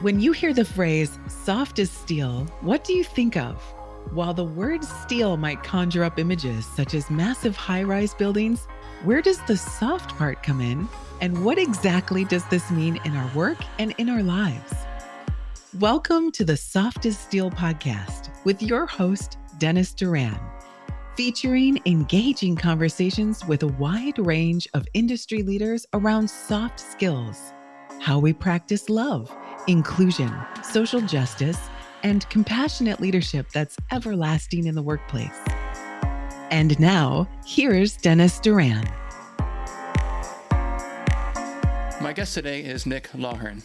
When you hear the phrase soft as steel, what do you think of? While the word steel might conjure up images such as massive high rise buildings, where does the soft part come in? And what exactly does this mean in our work and in our lives? Welcome to the Soft as Steel podcast with your host, Dennis Duran, featuring engaging conversations with a wide range of industry leaders around soft skills, how we practice love, inclusion, social justice, and compassionate leadership that's everlasting in the workplace. And now, here's Dennis Duran. My guest today is Nick Loughrin.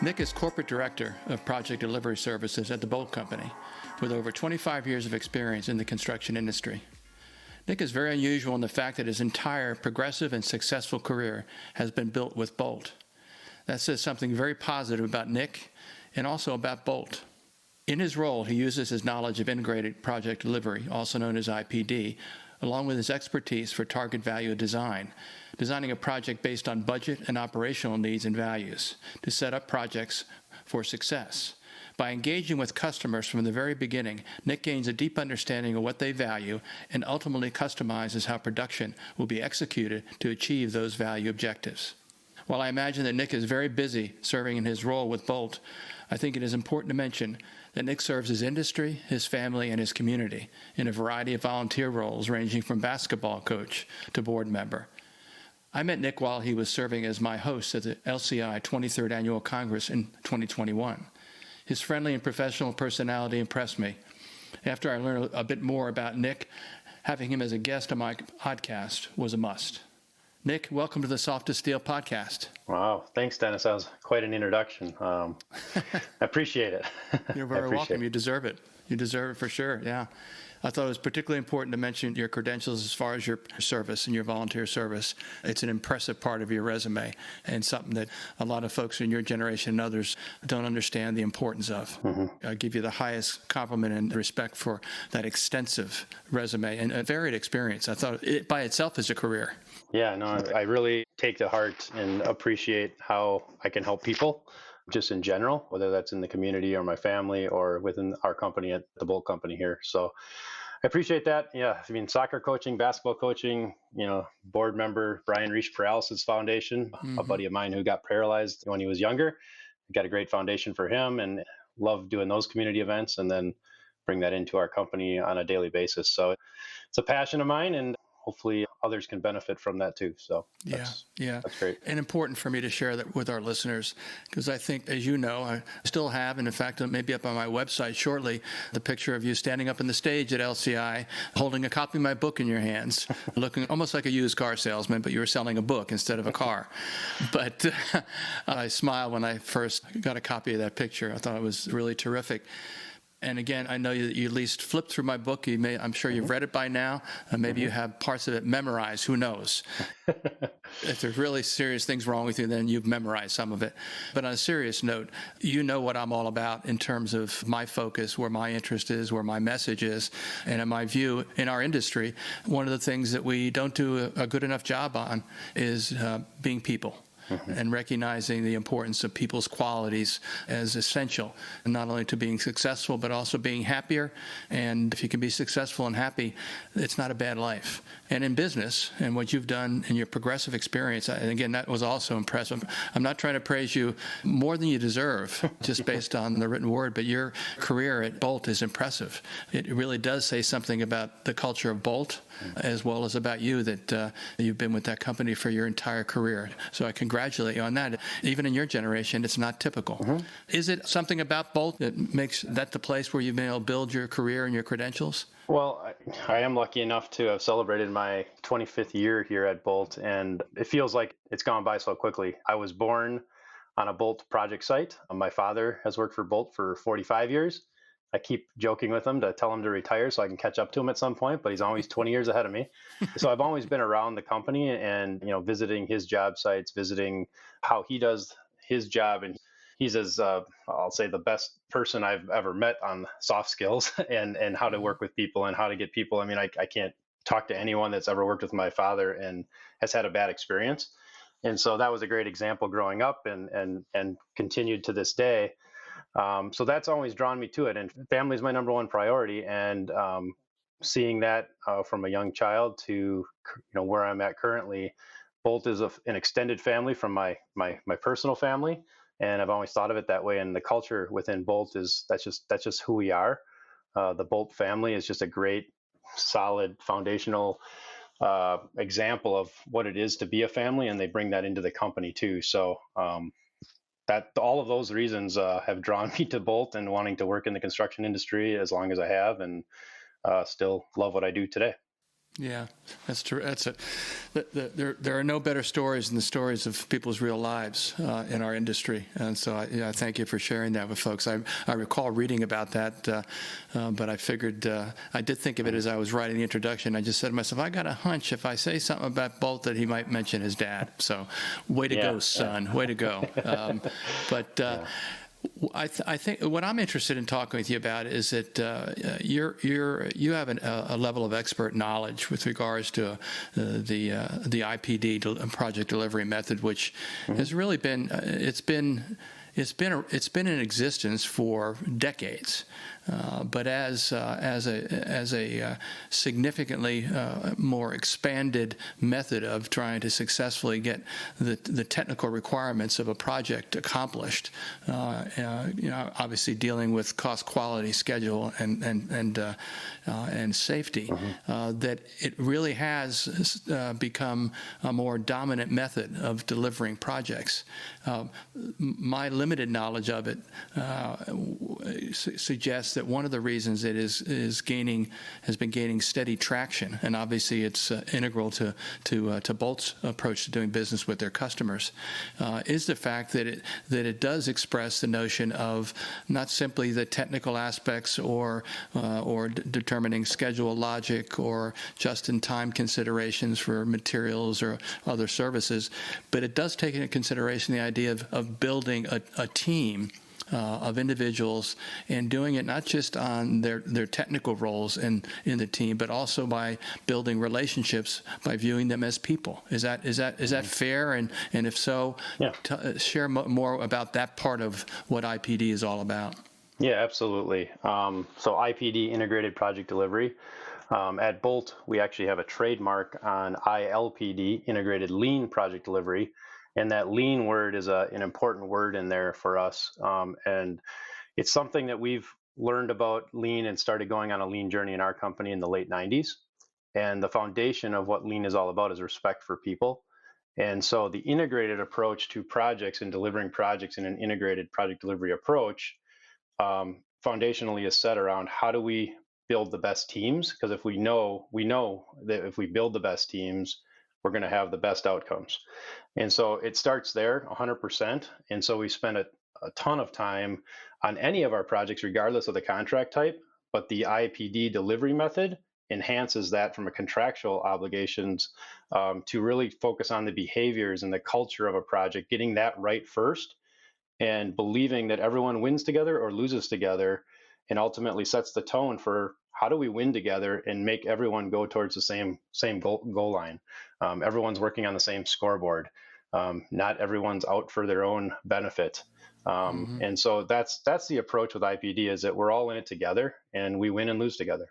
Nick is Corporate Director of Project Delivery Services at the Boldt Company, with over 25 years of experience in the construction industry. Nick is very unusual in the fact that his entire progressive and successful career has been built with Boldt. That says something very positive about Nick and also about Boldt. In his role, he uses his knowledge of integrated project delivery, also known as IPD, along with his expertise for target value design, designing a project based on budget and operational needs and values to set up projects for success. By engaging with customers from the very beginning, Nick gains a deep understanding of what they value and ultimately customizes how production will be executed to achieve those value objectives. While I imagine that Nick is very busy serving in his role with Boldt, I think it is important to mention that Nick serves his industry, his family, and his community in a variety of volunteer roles ranging from basketball coach to board member. I met Nick while he was serving as my host at the LCI 23rd Annual Congress in 2021. His friendly and professional personality impressed me. After I learned a bit more about Nick, having him as a guest on my podcast was a must. Nick, welcome to the Soft as Steel podcast. Wow. Thanks, Dennis. That was quite an introduction. I appreciate it. You're very welcome. You deserve it. You deserve it for sure. Yeah. I thought it was particularly important to mention your credentials as far as your service and your volunteer service. It's an impressive part of your resume and something that a lot of folks in your generation and others don't understand the importance of. Mm-hmm. I give you the highest compliment and respect for that extensive resume and a varied experience. I thought it by itself is a career. Yeah, no, I really take to heart and appreciate how I can help people just in general, whether that's in the community or my family or within our company at the Boldt Company here. So I appreciate that. Yeah, I mean, soccer coaching, basketball coaching, board member, Brian Reach Paralysis Foundation, a buddy of mine who got paralyzed when he was younger. Got a great foundation for him and love doing those community events and then bring that into our company on a daily basis. So it's a passion of mine and hopefully others can benefit from that too. So that's great. And important for me to share that with our listeners, because I think, as you know, I still have, and in fact, it may be up on my website shortly, the picture of you standing up on the stage at LCI, holding a copy of my book in your hands, looking almost like a used car salesman, but you were selling a book instead of a car. But I smiled when I first got a copy of that picture. I thought it was really terrific. And again, I know that you at least flipped through my book. I'm sure you've read it by now. Maybe you have parts of it memorized. Who knows? If there's really serious things wrong with you, then you've memorized some of it. But on a serious note, you know what I'm all about in terms of my focus, where my interest is, where my message is. And in my view, in our industry, one of the things that we don't do a good enough job on is being people. And recognizing the importance of people's qualities as essential, not only to being successful, but also being happier. And if you can be successful and happy, it's not a bad life. And in business, and what you've done in your progressive experience, and again, that was also impressive. I'm not trying to praise you more than you deserve, just based on the written word, but your career at Boldt is impressive. It really does say something about the culture of Boldt, as well as about you, that you've been with that company for your entire career. So I congratulate you on that. Even in your generation, it's not typical. Is it something about Boldt that makes that the place where you've been able to build your career and your credentials? Well, I am lucky enough to have celebrated my 25th year here at Boldt, and it feels like it's gone by so quickly. I was born on a Boldt project site. My father has worked for Boldt for 45 years. I keep joking with him to tell him to retire so I can catch up to him at some point, but he's always 20 years ahead of me. So I've always been around the company and, visiting his job sites, visiting how he does his job. And he's I'll say the best person I've ever met on soft skills and how to work with people and how to get people. I mean, I can't talk to anyone that's ever worked with my father and has had a bad experience. And so that was a great example growing up, and continued to this day. So that's always drawn me to it. And family is my number one priority. And seeing that from a young child to where I'm at currently, Boldt is an extended family from my personal family, and I've always thought of it that way. And the culture within Boldt is that's just who we are. The Boldt family is just a great, solid, foundational example of what it is to be a family, and they bring that into the company too. So that all of those reasons have drawn me to Boldt and wanting to work in the construction industry as long as I have, and still love what I do today. Yeah, that's true. That's it. There are no better stories than the stories of people's real lives in our industry, and so I thank you for sharing that with folks. I recall reading about that, but I figured I did think of it as I was writing the introduction. I just said to myself, I got a hunch if I say something about Boldt that he might mention his dad. So, way to go, son. Way to go. But. Yeah. I think what I'm interested in talking with you about is that you have a level of expert knowledge with regards to the IPD project delivery method, which has really been it's been in existence for decades, but as a significantly more expanded method of trying to successfully get the technical requirements of a project accomplished. Obviously dealing with cost, quality, schedule, and safety. That it really has become a more dominant method of delivering projects. My limited knowledge of it suggests that one of the reasons it has been gaining steady traction, and obviously it's integral to Boldt's approach to doing business with their customers, is the fact that it does express the notion of not simply the technical aspects or determining schedule logic or just-in-time considerations for materials or other services, but it does take into consideration the idea of building a team of individuals and doing it not just on their technical roles in the team, but also by building relationships, by viewing them as people. Is that fair? And if so, share more about that part of what IPD is all about. Yeah, absolutely. So IPD, Integrated Project Delivery. At Boldt, we actually have a trademark on ILPD, Integrated Lean Project Delivery. And that lean word is an important word in there for us. And it's something that we've learned about lean and started going on a lean journey in our company in the late 90s. And the foundation of what lean is all about is respect for people. And so the integrated approach to projects and delivering projects in an integrated project delivery approach foundationally is set around how do we build the best teams? Because if we know that if we build the best teams, we're going to have the best outcomes. And so it starts there 100%. And so we spend a ton of time on any of our projects, regardless of the contract type, but the IPD delivery method enhances that from a contractual obligations to really focus on the behaviors and the culture of a project, getting that right first, and believing that everyone wins together or loses together, and ultimately sets the tone for how do we win together and make everyone go towards the same goal line. Everyone's working on the same scoreboard. Not everyone's out for their own benefit. And so that's the approach with IPD, is that we're all in it together and we win and lose together.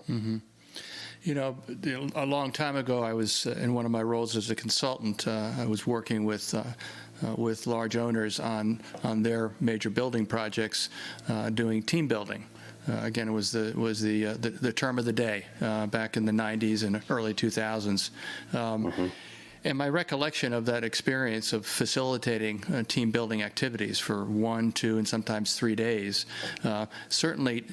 Mm-hmm. You know, a long time ago, I was in one of my roles as a consultant. I was working with large owners on their major building projects, doing team building. Again, it was the term of the day back in the 90s and early 2000s. And my recollection of that experience of facilitating team building activities for 1, 2, and sometimes 3 days certainly,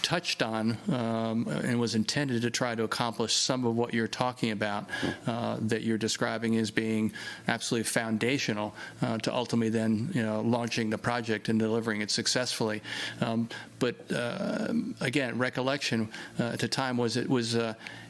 touched on and was intended to try to accomplish some of what you're talking about, that you're describing as being absolutely foundational to ultimately then, launching the project and delivering it successfully. But again, recollection at the time was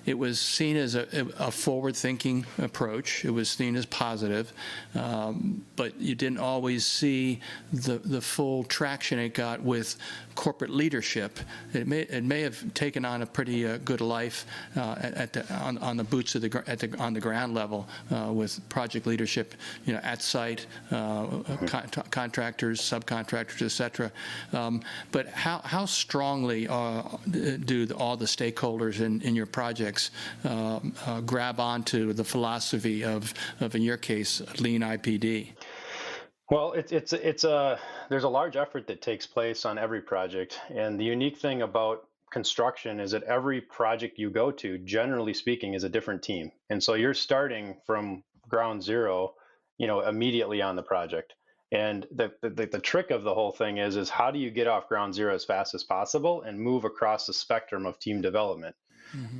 it was seen as a forward-thinking approach. It was seen as positive, but you didn't always see the full traction it got with corporate leadership. It may have taken on a pretty good life on the boots of on the ground level with project leadership, at site, contractors, subcontractors, etc. But how strongly do all the stakeholders in your projects grab onto the philosophy of in your case, lean IPD? Well, there's a large effort that takes place on every project, and the unique thing about construction is that every project you go to, generally speaking, is a different team, and so you're starting from ground zero, immediately on the project. And the trick of the whole thing is how do you get off ground zero as fast as possible and move across the spectrum of team development?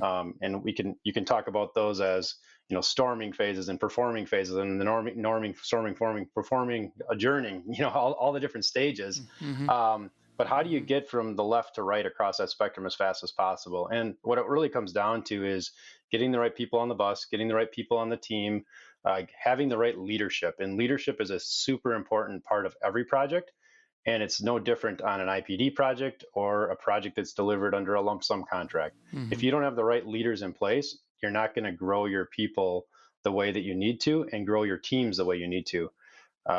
And you can talk about those as storming phases and performing phases and the norming, storming, forming, performing, adjourning, all the different stages. But how do you get from the left to right across that spectrum as fast as possible? And what it really comes down to is getting the right people on the bus, getting the right people on the team, having the right leadership. And leadership is a super important part of every project. And it's no different on an IPD project or a project that's delivered under a lump sum contract. If you don't have the right leaders in place, you're not going to grow your people the way that you need to and grow your teams the way you need to.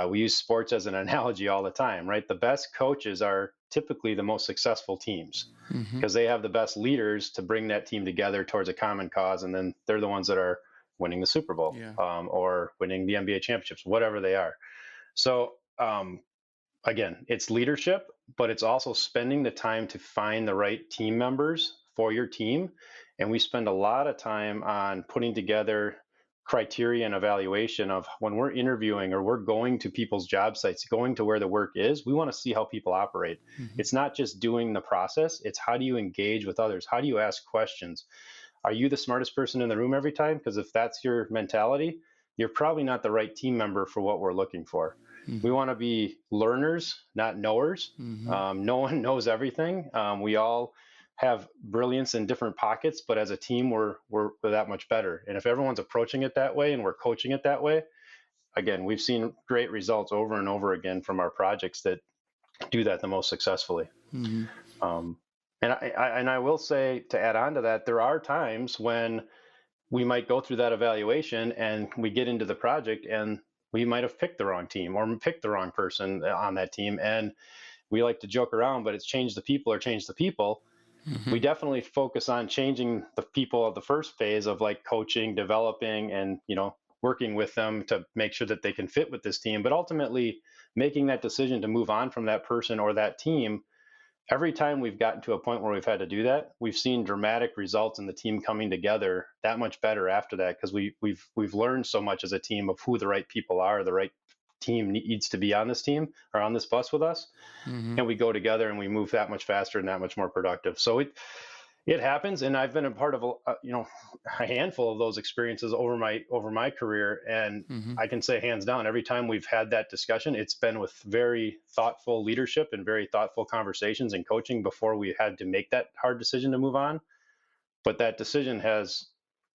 We use sports as an analogy all the time, right? The best coaches are typically the most successful teams because they have the best leaders to bring that team together towards a common cause. And then they're the ones that are winning the Super Bowl or winning the NBA championships, whatever they are. So, again, it's leadership, but it's also spending the time to find the right team members for your team. And we spend a lot of time on putting together criteria and evaluation of when we're interviewing or we're going to people's job sites, going to where the work is, we want to see how people operate. It's not just doing the process, it's how do you engage with others? How do you ask questions? Are you the smartest person in the room every time? Because if that's your mentality, you're probably not the right team member for what we're looking for. We want to be learners, not knowers. No one knows everything. We all have brilliance in different pockets, but as a team, we're that much better. And if everyone's approaching it that way and we're coaching it that way, again, we've seen great results over and over again from our projects that do that the most successfully. And I will say, to add on to that, there are times when we might go through that evaluation and we get into the project and we might have picked the wrong team or picked the wrong person on that team. And we like to joke around, but it's change the people or change the people. We definitely focus on changing the people of the first phase of like coaching, developing, and, working with them to make sure that they can fit with this team. But ultimately making that decision to move on from that person or that team, every time we've gotten to a point where we've had to do that, we've seen dramatic results in the team coming together that much better after that, because we've learned so much as a team of who the right people are, the right team needs to be on this team or on this bus with us, and we go together and we move that much faster and that much more productive. So it happens, and I've been a part of a handful of those experiences over my career, and I can say hands down, every time we've had that discussion, it's been with very thoughtful leadership and very thoughtful conversations and coaching before we had to make that hard decision to move on. But that decision has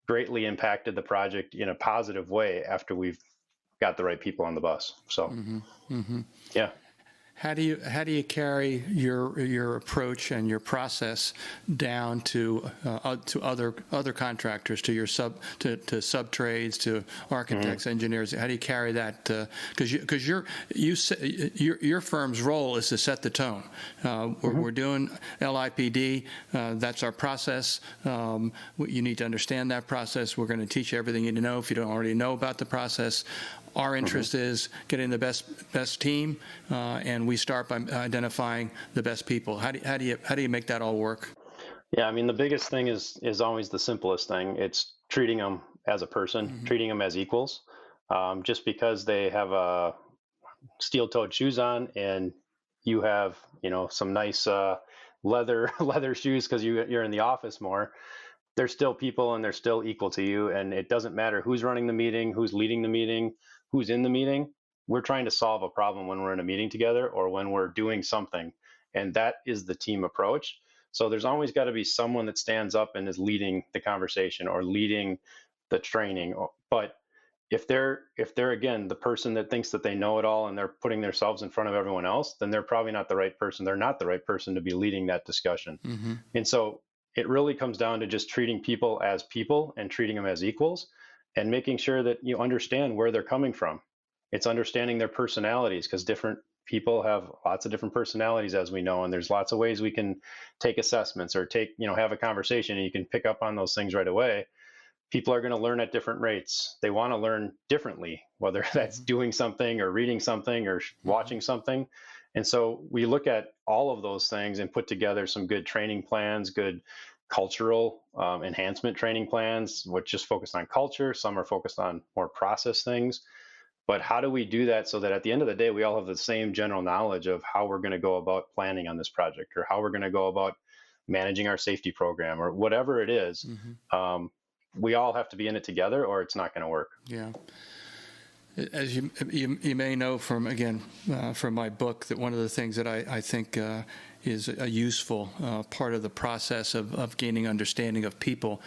greatly impacted the project in a positive way after we've got the right people on the bus. So, yeah. How do you carry your approach and your process down to other contractors, to your sub trades, to architects, engineers? How do you carry that? Because your firm's role is to set the tone. We're doing LIPD. That's our process. You need to understand that process. We're going to teach you everything you need to know if you don't already know about the process. Our interest is getting the best team, and we start by identifying the best people. How do you make that all work? Yeah, I mean, the biggest thing is always the simplest thing. It's treating them as a person, treating them as equals. Just because they have steel-toed shoes on and you have some nice leather shoes because you're in the office more, they're still people and they're still equal to you. And it doesn't matter who's running the meeting, who's leading the meeting, who's in the meeting. We're trying to solve a problem when we're in a meeting together or when we're doing something. And that is the team approach. So there's always got to be someone that stands up and is leading the conversation or leading the training. But if they're again the person that thinks that they know it all and they're putting themselves in front of everyone else, then they're probably not the right person. They're not the right person to be leading that discussion. Mm-hmm. And so it really comes down to just treating people and treating them as equals and making sure that you understand where they're coming from. It's understanding their personalities, because different people have lots of different personalities, as we know, and there's lots of ways we can take assessments or have a conversation, and you can pick up on those things right away. People are going to learn at different rates. They want to learn differently, whether that's doing something or reading something or watching something. And so we look at all of those things and put together some good training plans, good cultural enhancement training plans, which just focus on culture. Some are focused on more process things. But how do we do that so that at the end of the day, we all have the same general knowledge of how we're going to go about planning on this project, or how we're going to go about managing our safety program, or whatever it is. We all have to be in it together, or it's not going to work. Yeah. As you may know from my book, that one of the things that I think is a useful part of the process of gaining understanding of people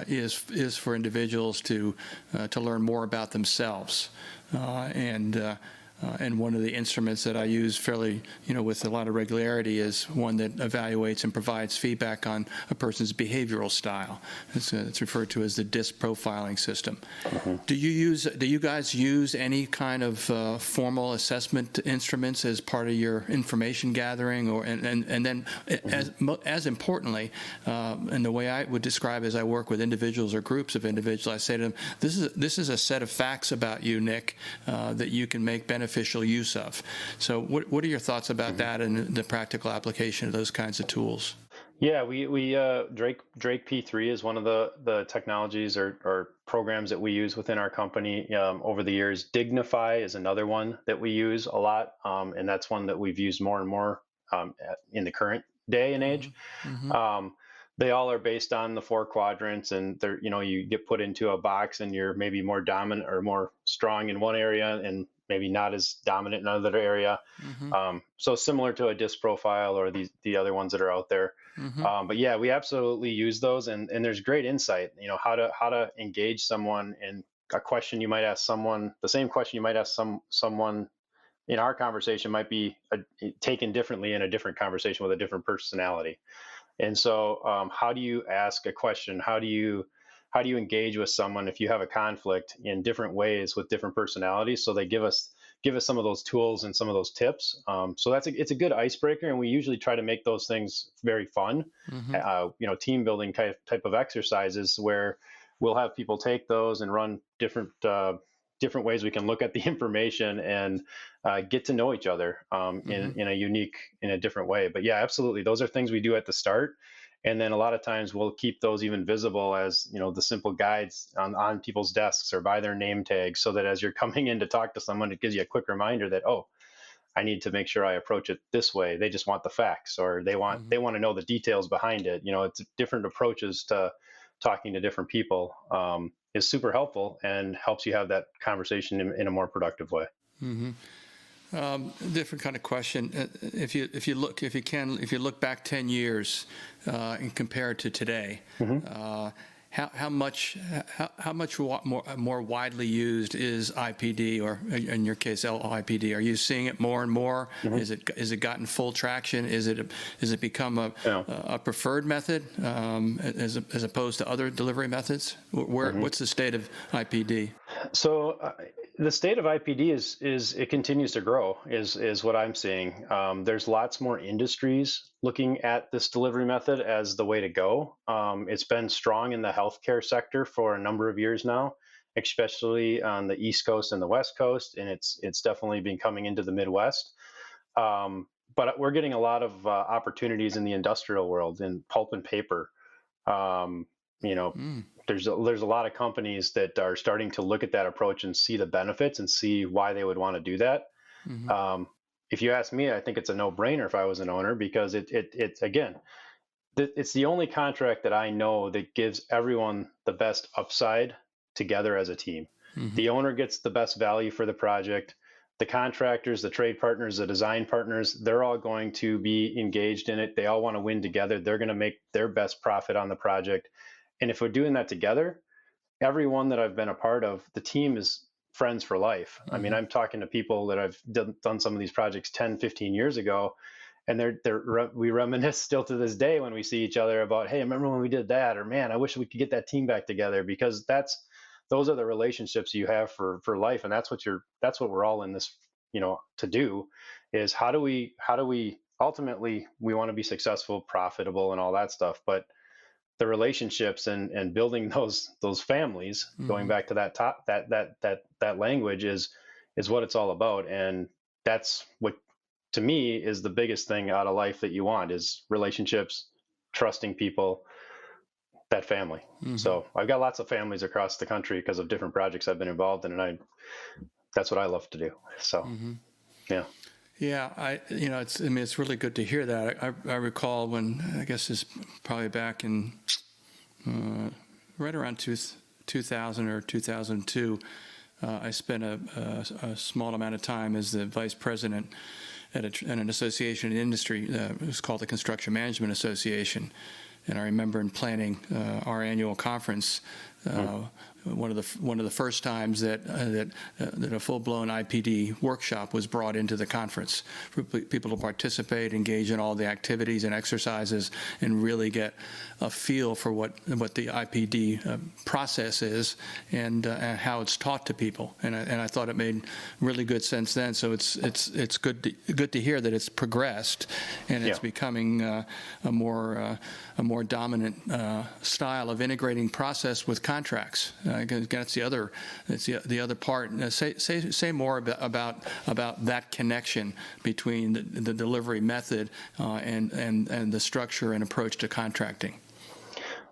is for individuals to learn more about themselves, and one of the instruments that I use fairly, with a lot of regularity is one that evaluates and provides feedback on a person's behavioral style. It's referred to as the DISC profiling system. Do you guys use any kind of formal assessment instruments as part of your information gathering, and then as importantly, and the way I would describe as I work with individuals or groups of individuals, I say to them, this is a set of facts about you, Nick, that you can make beneficial use of. So what are your thoughts about that and the practical application of those kinds of tools? Yeah, we Drake P3 is one of the technologies or programs that we use within our company over the years. Dignify is another one that we use a lot, and that's one that we've used more and more in the current day and age. They all are based on the 4 quadrants, and they're, you get put into a box and you're maybe more dominant or more strong in one area and maybe not as dominant in another area. So similar to a DISC profile or the other ones that are out there. But yeah, we absolutely use those, and there's great insight, how to engage someone in a question you might ask someone. The same question you might ask someone in our conversation might be taken differently in a different conversation with a different personality. And so how do you ask a question? How do you engage with someone if you have a conflict in different ways with different personalities? So they give us some of those tools and some of those tips. So it's a good icebreaker, and we usually try to make those things very fun. Team building type of exercises where we'll have people take those and run different ways we can look at the information and get to know each other in a different way. But yeah, absolutely. Those are things we do at the start. And then a lot of times we'll keep those even visible as, the simple guides on people's desks or by their name tags, so that as you're coming in to talk to someone, it gives you a quick reminder that, oh, I need to make sure I approach it this way. They just want the facts, or they want to know the details behind it. It's different approaches to talking to different people. Is super helpful and helps you have that conversation in a more productive way. Different kind of question. If you look back 10 years and compare it to today, how much more widely used is IPD, or in your case LIPD? Are you seeing it more and more? Is it gotten full traction? Is it become a preferred method as opposed to other delivery methods? What's the state of IPD? So the state of IPD is it continues to grow is what I'm seeing. There's lots more industries looking at this delivery method as the way to go. It's been strong in the healthcare sector for a number of years now, especially on the East Coast and the West Coast, and it's definitely been coming into the Midwest. But we're getting a lot of opportunities in the industrial world, in pulp and paper. There's a lot of companies that are starting to look at that approach and see the benefits and see why they would want to do that. If you ask me, I think it's a no-brainer if I was an owner, because it's the only contract that I know that gives everyone the best upside together as a team. The owner gets the best value for the project. the contractors, the trade partners, the design partners, they're all going to be engaged in it. They all want to win together. They're going to make their best profit on the project. And if we're doing that together, everyone that I've been a part of, the team is friends for life. I mean, I'm talking to people that I've done some of these projects 10, 15 years ago, and we reminisce still to this day when we see each other about, hey, remember when we did that? Or man, I wish we could get that team back together, because those are the relationships you have for life. And that's what we're all in this, to do, is how do we ultimately, we want to be successful, profitable, and all that stuff. But the relationships and building those families, going back to that language is what it's all about. And that's what, to me, is the biggest thing out of life that you want, is relationships, trusting people, that family. So I've got lots of families across the country because of different projects I've been involved in, and that's what I love to do. So yeah. Yeah, it's really good to hear that. I recall when, I guess it's probably back in right around 2000 or 2002, I spent a small amount of time as the vice president at an association in industry. It was called the Construction Management Association. And I remember in planning our annual conference, one of the first times that a full-blown IPD workshop was brought into the conference for people to participate, engage in all the activities and exercises, and really get a feel for what the IPD process is and how it's taught to people. And I thought it made really good sense then. So it's good to hear that it's progressed and it's becoming a more dominant style of integrating process with contracts. That's the other part. Say more about that connection between the delivery method and the structure and approach to contracting.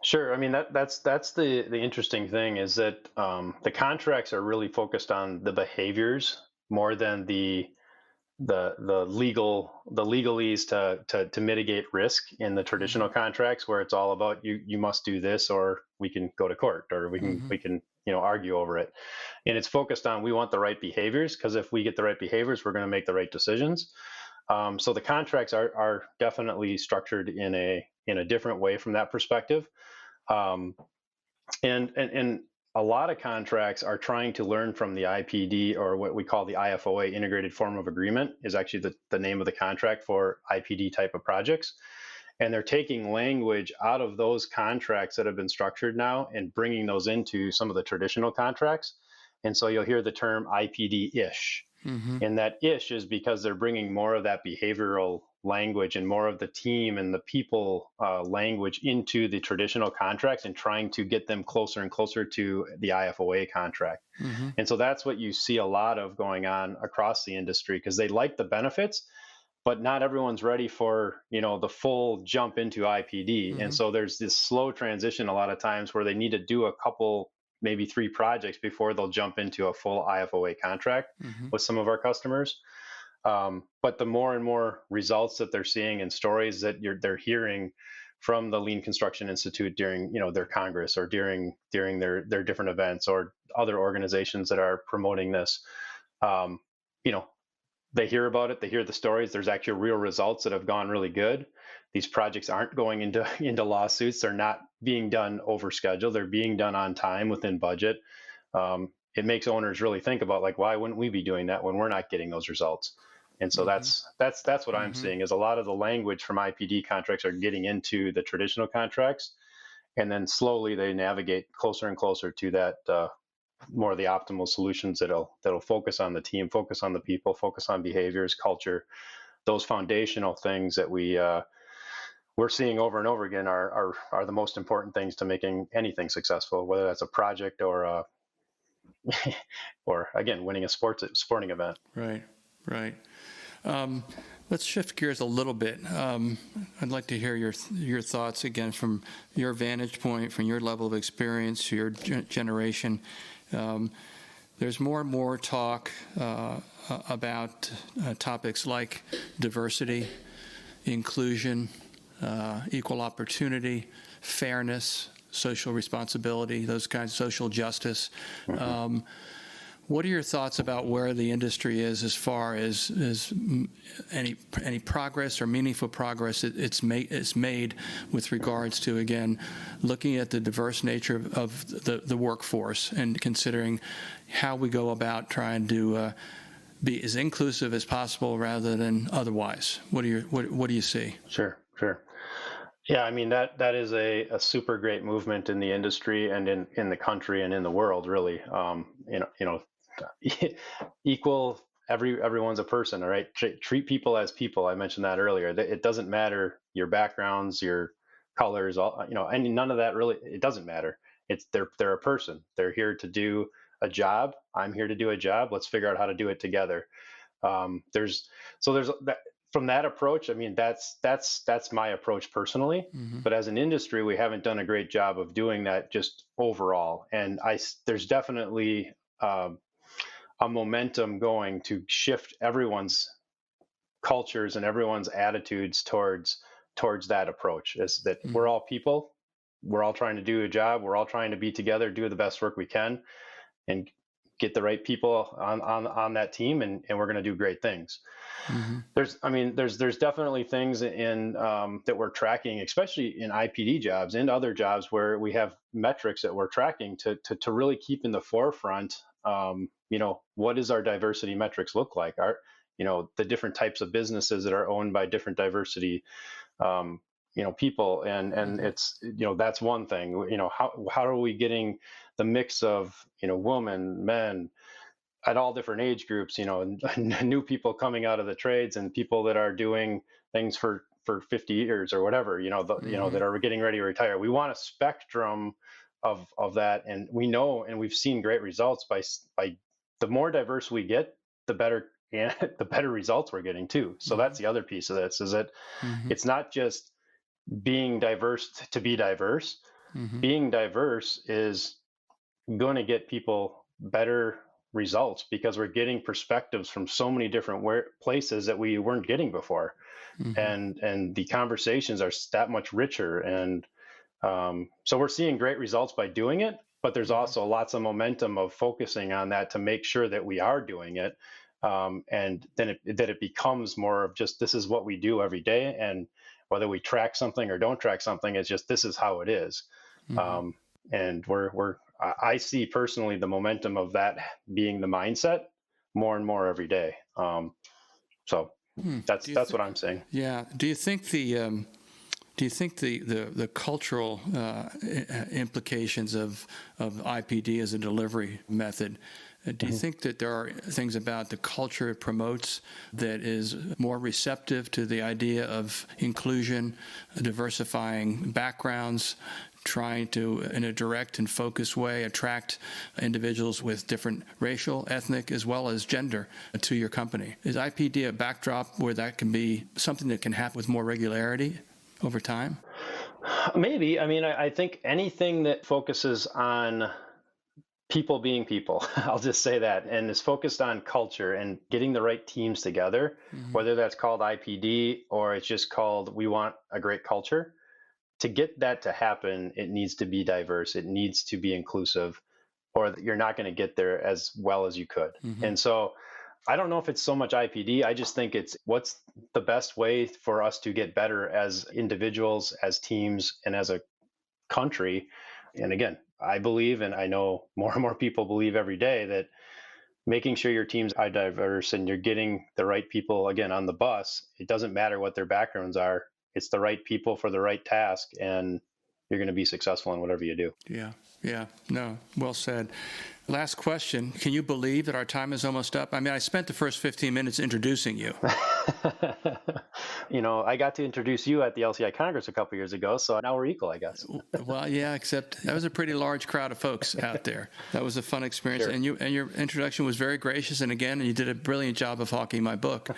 Sure. I mean, that's the interesting thing, is that the contracts are really focused on the behaviors more than the legalese to mitigate risk in the traditional contracts, where it's all about you must do this, or we can go to court, or we can argue over it. And it's focused on, we want the right behaviors, because if we get the right behaviors, we're going to make the right decisions. So the contracts are definitely structured in a different way from that perspective. And a lot of contracts are trying to learn from the IPD, or what we call the IFOA, Integrated Form of Agreement, is actually the name of the contract for IPD type of projects. And they're taking language out of those contracts that have been structured now and bringing those into some of the traditional contracts. And so you'll hear the term IPD-ish. And that ish is because they're bringing more of that behavioral language and more of the team and the people language into the traditional contracts, and trying to get them closer and closer to the IFOA contract. And so that's what you see a lot of going on across the industry, because they like the benefits, but not everyone's ready for, the full jump into IPD. And so there's this slow transition a lot of times where they need to do a couple, maybe 3 projects before they'll jump into a full IFOA contract with some of our customers. But the more and more results that they're seeing and stories that they're hearing from the Lean Construction Institute during, their Congress, or during their different events, or other organizations that are promoting this, they hear about it, they hear the stories. There's actually real results that have gone really good. These projects aren't going into lawsuits. They're not being done over schedule. They're being done on time, within budget. It makes owners really think about, like, why wouldn't we be doing that when we're not getting those results? And so that's what I'm seeing, is a lot of the language from IPD contracts are getting into the traditional contracts, and then slowly they navigate closer and closer to that more of the optimal solutions that'll focus on the team, focus on the people, focus on behaviors, culture, those foundational things that we're seeing over and over again are the most important things to making anything successful, whether that's a project or or again, winning a sporting event. Right. Let's shift gears a little bit. I'd like to hear your thoughts again from your vantage point, from your level of experience, your generation. There's more and more talk about topics like diversity, inclusion, equal opportunity, fairness, social responsibility, those kinds of social justice. What are your thoughts about where the industry is as far as any progress or meaningful progress it's made with regards to, again, looking at the diverse nature of the workforce and considering how we go about trying to be as inclusive as possible rather than otherwise? What do you see? Sure, sure. Yeah, I mean that is a super great movement in the industry and in the country and in the world, really. Equal. Everyone's a person, all right. Treat people as people. I mentioned that earlier. It doesn't matter your backgrounds, your colors, all and none of that really. It doesn't matter. It's they're a person. They're here to do a job. I'm here to do a job. Let's figure out how to do it together. There's that, from that approach. I mean, that's my approach personally. Mm-hmm. But as an industry, we haven't done a great job of doing that just overall. And there's definitely a momentum going to shift everyone's cultures and everyone's attitudes towards that approach. Is that Mm-hmm. we're all people. We're all trying to do a job. We're all trying to be together, do the best work we can, and get the right people on that team, and we're going to do great things. Mm-hmm. There's definitely things in that we're tracking, especially in IPD jobs and other jobs where we have metrics that we're tracking to really keep in the forefront. What does our diversity metrics look like? The different types of businesses that are owned by different diversity people, and Mm-hmm. it's that's one thing. How are we getting the mix of women, men at all different age groups, new people coming out of the trades and people that are doing things for 50 years or whatever, Mm-hmm. that are getting ready to retire. We want a spectrum of that, and we know, and we've seen great results by the more diverse we get, the better, and the better results we're getting too. So Mm-hmm. that's the other piece of this, is that Mm-hmm. it's not just being diverse to be diverse. Mm-hmm. Being diverse is going to get people better results because we're getting perspectives from so many different places that we weren't getting before. Mm-hmm. And the conversations are that much richer. And so we're seeing great results by doing it, but there's also lots of momentum of focusing on that to make sure that we are doing it. And then it becomes more of just, this is what we do every day. And whether we track something or don't track something, it's just, this is how it is. Mm-hmm. And I see personally the momentum of that being the mindset more and more every day. So that's what I'm saying. Yeah. Do you think the cultural implications of IPD as a delivery method? Do you think that there are things about the culture it promotes that is more receptive to the idea of inclusion, diversifying backgrounds, trying to, in a direct and focused way, attract individuals with different racial, ethnic, as well as gender to your company? Is IPD a backdrop where that can be something that can happen with more regularity over time? Maybe. I mean, I think anything that focuses on people being people, I'll just say that, and is focused on culture and getting the right teams together, Mm-hmm. whether that's called IPD or it's just called we want a great culture. To get that to happen, it needs to be diverse. It needs to be inclusive, or you're not going to get there as well as you could. Mm-hmm. And so I don't know if it's so much IPD. I just think it's what's the best way for us to get better as individuals, as teams, and as a country. And again, I believe, and I know more and more people believe every day, that making sure your teams are diverse and you're getting the right people, again, on the bus, it doesn't matter what their backgrounds are. It's the right people for the right task, and you're going to be successful in whatever you do. Yeah. No, well said. Last question. Can you believe that our time is almost up? I mean, I spent the first 15 minutes introducing you. I got to introduce you at the LCI Congress a couple years ago, so now we're equal, I guess. Well, yeah, except that was a pretty large crowd of folks out there. That was a fun experience, Sure. and your introduction was very gracious, and again, you did a brilliant job of hawking my book.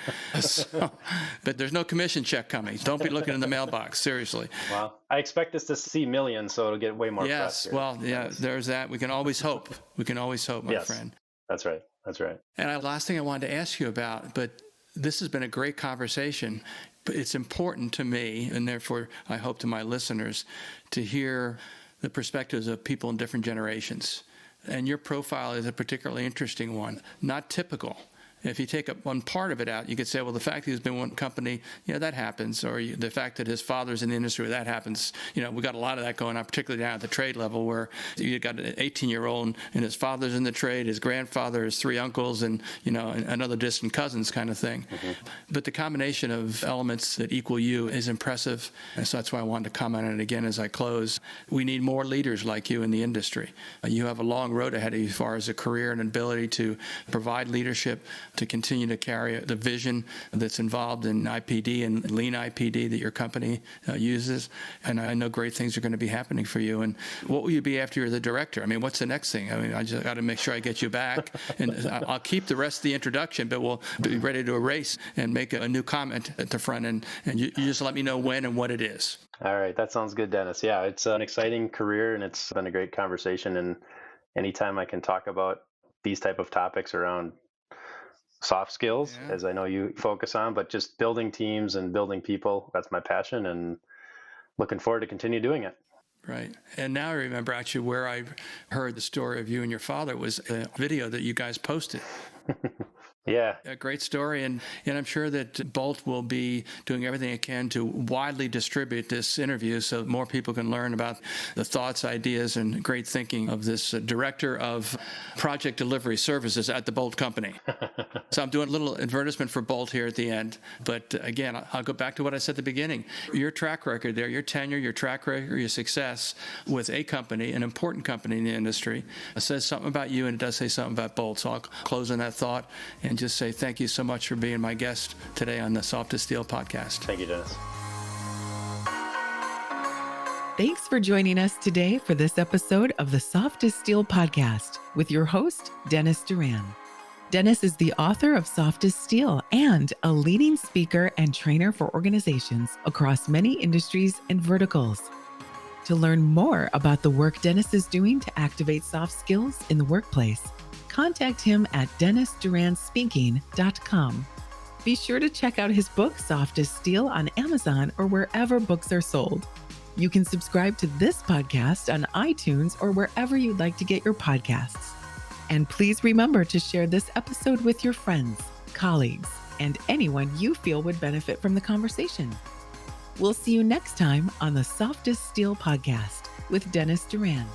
But there's no commission check coming. Don't be looking in the mailbox, seriously. Well, I expect this to see millions, so it'll get way more press Yes, here. well, yeah, there's that. We can always hope. We can always hope, my Yes, friend. That's right. That's right. And last thing I wanted to ask you about, but this has been a great conversation, but it's important to me, and therefore I hope to my listeners, to hear the perspectives of people in different generations. And your profile is a particularly interesting one, not typical. If you take up one part of it out, you could say, well, the fact that he's been one company, that happens. Or the fact that his father's in the industry, that happens. We got a lot of that going on, particularly down at the trade level, where you got an 18-year-old and his father's in the trade, his grandfather, his 3 uncles, and, another distant cousins kind of thing. Mm-hmm. But the combination of elements that equal you is impressive. And so that's why I wanted to comment on it again as I close. We need more leaders like you in the industry. You have a long road ahead of you as far as a career and ability to provide leadership, to continue to carry the vision that's involved in IPD and lean IPD that your company uses. And I know great things are going to be happening for you. And what will you be after you're the director? What's the next thing? I just got to make sure I get you back. And I'll keep the rest of the introduction, but we'll be ready to erase and make a new comment at the front end. And you just let me know when and what it is. All right. That sounds good, Dennis. Yeah, it's an exciting career and it's been a great conversation. And anytime I can talk about these type of topics around soft skills, as I know you focus on, but just building teams and building people, that's my passion, and looking forward to continue doing it. Right. And now I remember actually where I heard the story of you and your father was a video that you guys posted. Yeah. A great story. And I'm sure that Boldt will be doing everything it can to widely distribute this interview so more people can learn about the thoughts, ideas, and great thinking of this director of project delivery services at the Boldt Company. So I'm doing a little advertisement for Boldt here at the end. But again, I'll go back to what I said at the beginning. Your track record there, your tenure, your track record, your success with a company, an important company in the industry, says something about you, and it does say something about Boldt. So I'll close on that thought and just say thank you so much for being my guest today on the Soft as Steel podcast. Thank you, Dennis. Thanks for joining us today for this episode of the Soft as Steel podcast with your host, Dennis Duran. Dennis is the author of Soft as Steel and a leading speaker and trainer for organizations across many industries and verticals. To learn more about the work Dennis is doing to activate soft skills in the workplace, contact him at DennisDuranSpeaking.com. Be sure to check out his book, Soft as Steel, on Amazon or wherever books are sold. You can subscribe to this podcast on iTunes or wherever you'd like to get your podcasts. And please remember to share this episode with your friends, colleagues, and anyone you feel would benefit from the conversation. We'll see you next time on the Soft as Steel podcast with Dennis Duran.